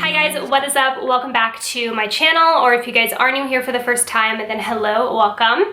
Hi guys, what is up? Welcome back to my channel, or if you guys are new here for the first time, then hello, welcome.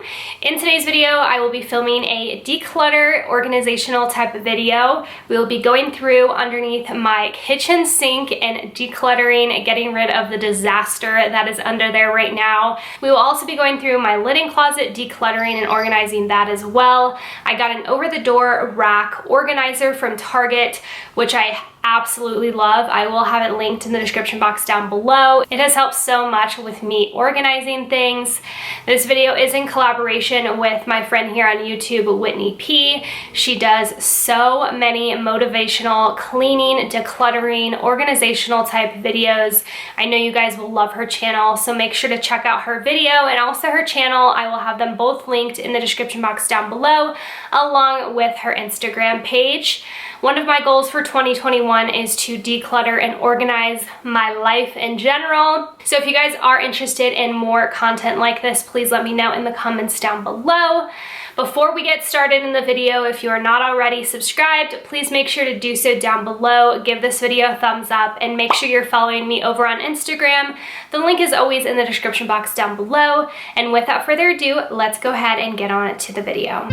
In today's video, I will be filming a declutter organizational type of video. We will be going through underneath my kitchen sink and decluttering, getting rid of the disaster that is under there right now. We will also be going through my linen closet, decluttering and organizing that as well. I got an over-the-door rack organizer from Target, which I absolutely love. I will have it linked in the description box down below. It has helped so much with me organizing things. This video is in collaboration with my friend here on YouTube, Whitney P. She does so many motivational cleaning, decluttering, organizational type videos. I know you guys will love her channel, so make sure to check out her video and also her channel. I will have them both linked in the description box down below, along with her Instagram page. One of my goals for 2021 is to declutter and organize my life in general. So if you guys are interested in more content like this, please let me know in the comments down below. Before we get started in the video, if you are not already subscribed, please make sure to do so down below. Give this video a thumbs up and make sure you're following me over on Instagram. The link is always in the description box down below. And without further ado, let's go ahead and get on to the video.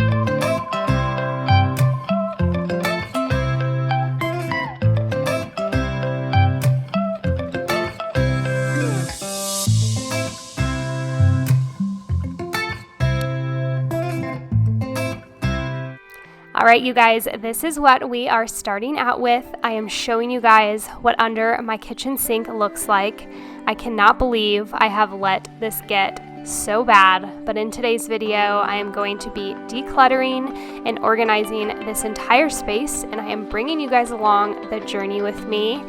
Alright you guys, this is what we are starting out with. I am showing you guys what under my kitchen sink looks like. I cannot believe I have let this get so bad, but in today's video I am going to be decluttering and organizing this entire space, and I am bringing you guys along the journey with me.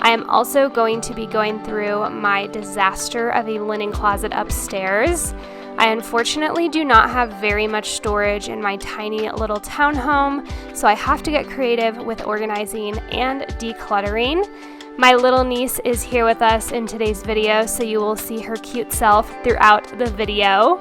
I am also going to be going through my disaster of a linen closet upstairs. I unfortunately do not have very much storage in my tiny little townhome, so I have to get creative with organizing and decluttering. My little niece is here with us in today's video, so you will see her cute self throughout the video.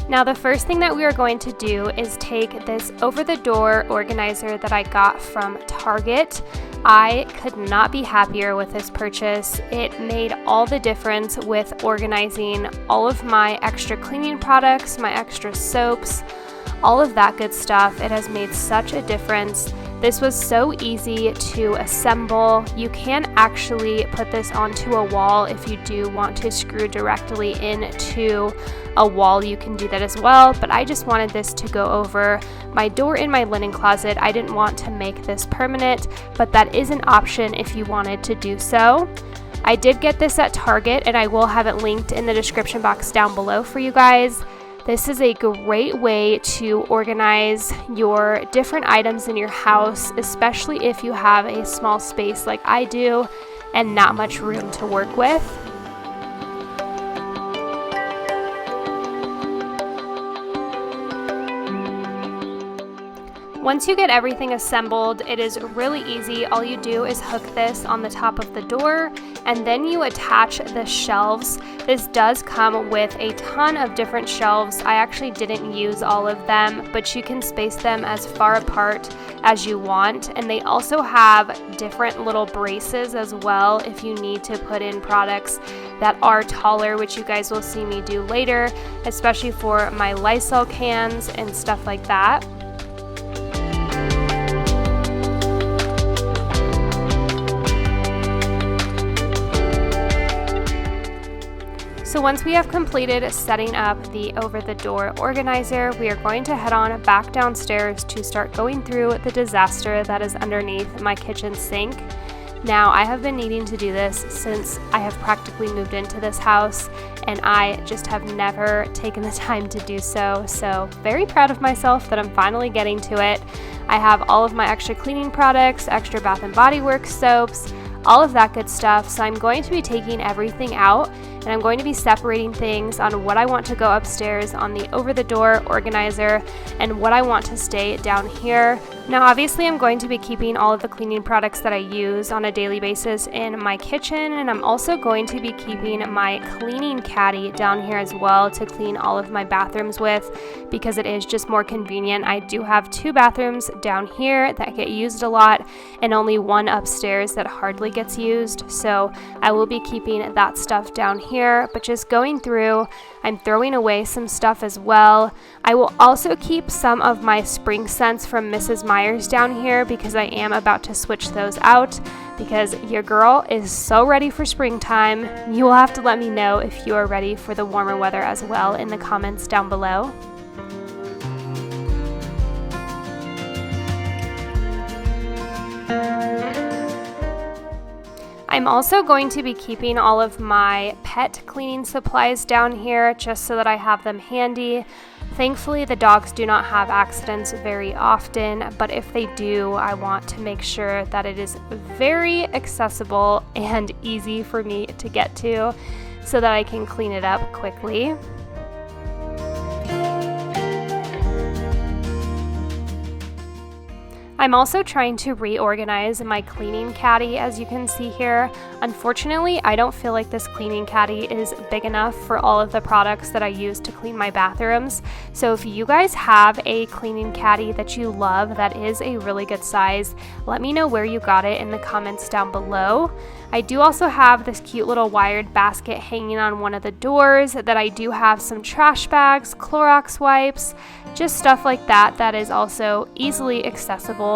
Now the first thing that we are going to do is take this over-the-door organizer that I got from Target. I could not be happier with this purchase. It made all the difference with organizing all of my extra cleaning products, my extra soaps, all of that good stuff. It has made such a difference. This was so easy to assemble. You can actually put this onto a wall if you do want to screw directly into a wall. You can do that as well, but I just wanted this to go over my door in my linen closet. I didn't want to make this permanent, but that is an option if you wanted to do so. I did get this at Target, and I will have it linked in the description box down below for you guys. This is a great way to organize your different items in your house, especially if you have a small space like I do and not much room to work with. Once you get everything assembled, it is really easy. All you do is hook this on the top of the door, and then you attach the shelves. This does come with a ton of different shelves. I actually didn't use all of them, but you can space them as far apart as you want. And they also have different little braces as well if you need to put in products that are taller, which you guys will see me do later, especially for my Lysol cans and stuff like that. So once we have completed setting up the over-the-door organizer, we are going to head on back downstairs to start going through the disaster that is underneath my kitchen sink. Now, I have been needing to do this since I have practically moved into this house, and I just have never taken the time to do so. So very proud of myself that I'm finally getting to it. I have all of my extra cleaning products, extra Bath & Body Works soaps, all of that good stuff. So I'm going to be taking everything out, and I'm going to be separating things on what I want to go upstairs on the over-the-door organizer and what I want to stay down here Now obviously I'm going to be keeping all of the cleaning products that I use on a daily basis in my kitchen, and I'm also going to be keeping my cleaning caddy down here as well to clean all of my bathrooms with, because it is just more convenient. I do have 2 bathrooms down here that get used a lot and only one upstairs that hardly gets used, so I will be keeping that stuff down here. But just going through, I'm throwing away some stuff as well. I will also keep some of my spring scents from Mrs. Meyer's down here because I am about to switch those out, because your girl is so ready for springtime. You will have to let me know if you are ready for the warmer weather as well in the comments down below. I'm also going to be keeping all of my pet cleaning supplies down here just so that I have them handy. Thankfully, the dogs do not have accidents very often, but if they do, I want to make sure that it is very accessible and easy for me to get to so that I can clean it up quickly. I'm also trying to reorganize my cleaning caddy, as you can see here. Unfortunately, I don't feel like this cleaning caddy is big enough for all of the products that I use to clean my bathrooms. So if you guys have a cleaning caddy that you love that is a really good size, let me know where you got it in the comments down below. I do also have this cute little wired basket hanging on one of the doors that I do have some trash bags, Clorox wipes, just stuff like that that is also easily accessible.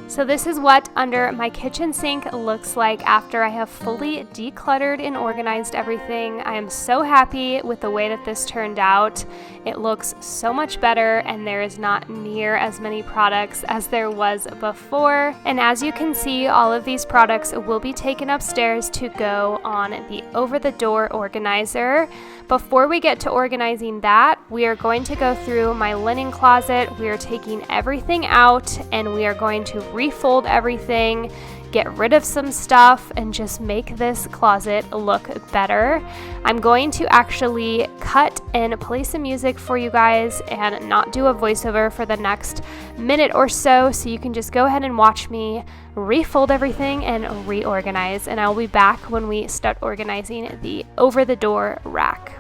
So this is what under my kitchen sink looks like after I have fully decluttered and organized everything. I am so happy with the way that this turned out. It looks so much better, and there is not near as many products as there was before. And as you can see, all of these products will be taken upstairs to go on the over-the-door organizer. Before we get to organizing that, we are going to go through my linen closet. We are taking everything out and we are going to refold everything, get rid of some stuff, and just make this closet look better. I'm going to actually cut and play some music for you guys and not do a voiceover for the next minute or so you can just go ahead and watch me refold everything and reorganize, and I'll be back when we start organizing the over-the-door rack.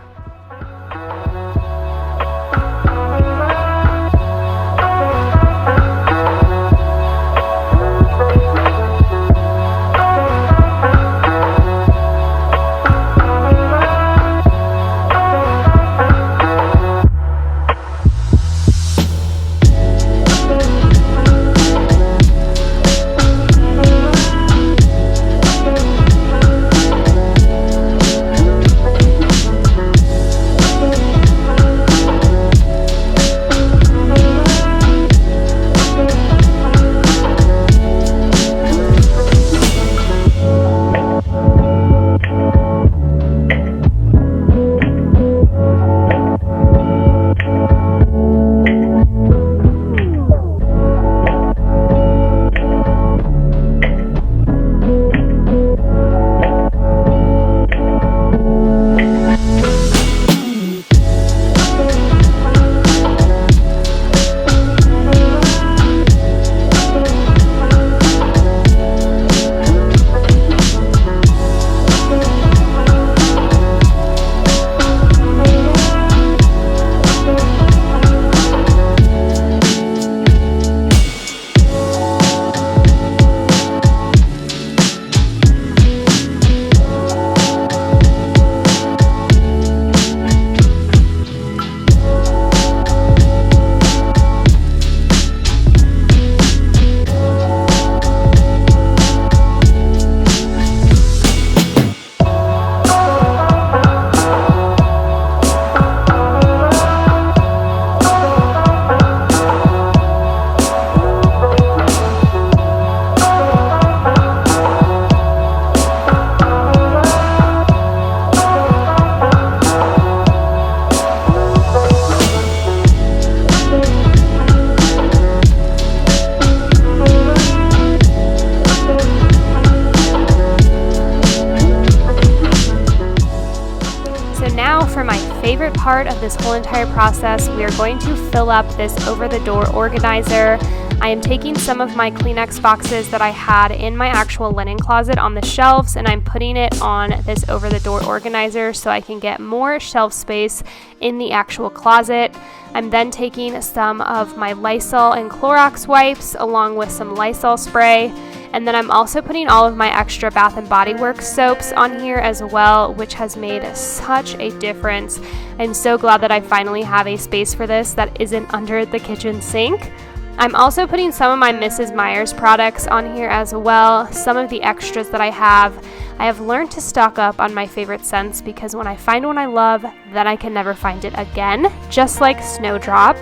Favorite part of this whole entire process, we are going to fill up this over-the-door organizer. I am taking some of my Kleenex boxes that I had in my actual linen closet on the shelves, and I'm putting it on this over-the-door organizer so I can get more shelf space in the actual closet. I'm then taking some of my Lysol and Clorox wipes along with some Lysol spray, and then I'm also putting all of my extra Bath & Body Works soaps on here as well, which has made such a difference. I'm so glad that I finally have a space for this that isn't under the kitchen sink. I'm also putting some of my Mrs. Meyer's products on here as well, some of the extras that I have. I have learned to stock up on my favorite scents because when I find one I love, then I can never find it again, just like Snowdrop.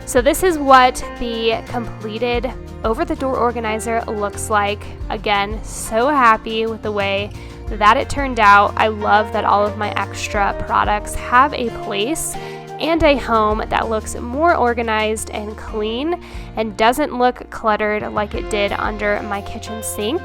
So this is what the completed over-the-door organizer looks like. Again, so happy with the way that it turned out. I love that all of my extra products have a place and a home that looks more organized and clean and doesn't look cluttered like it did under my kitchen sink.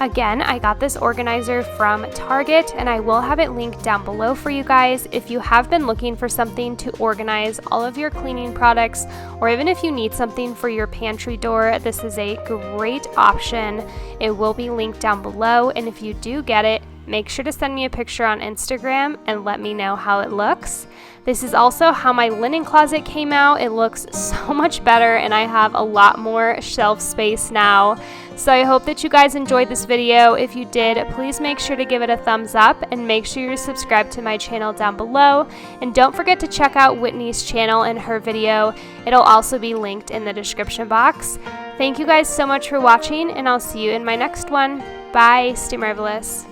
Again, I got this organizer from Target, and I will have it linked down below for you guys if you have been looking for something to organize all of your cleaning products, or even if you need something for your pantry door. This is a great option. It will be linked down below, and if you do get it, make sure to send me a picture on Instagram and let me know how it looks. This is also how my linen closet came out. It looks so much better, and I have a lot more shelf space now. So I hope that you guys enjoyed this video. If you did, please make sure to give it a thumbs up and make sure you're subscribed to my channel down below. And don't forget to check out Whitney's channel and her video. It'll also be linked in the description box. Thank you guys so much for watching, and I'll see you in my next one. Bye, stay marvelous.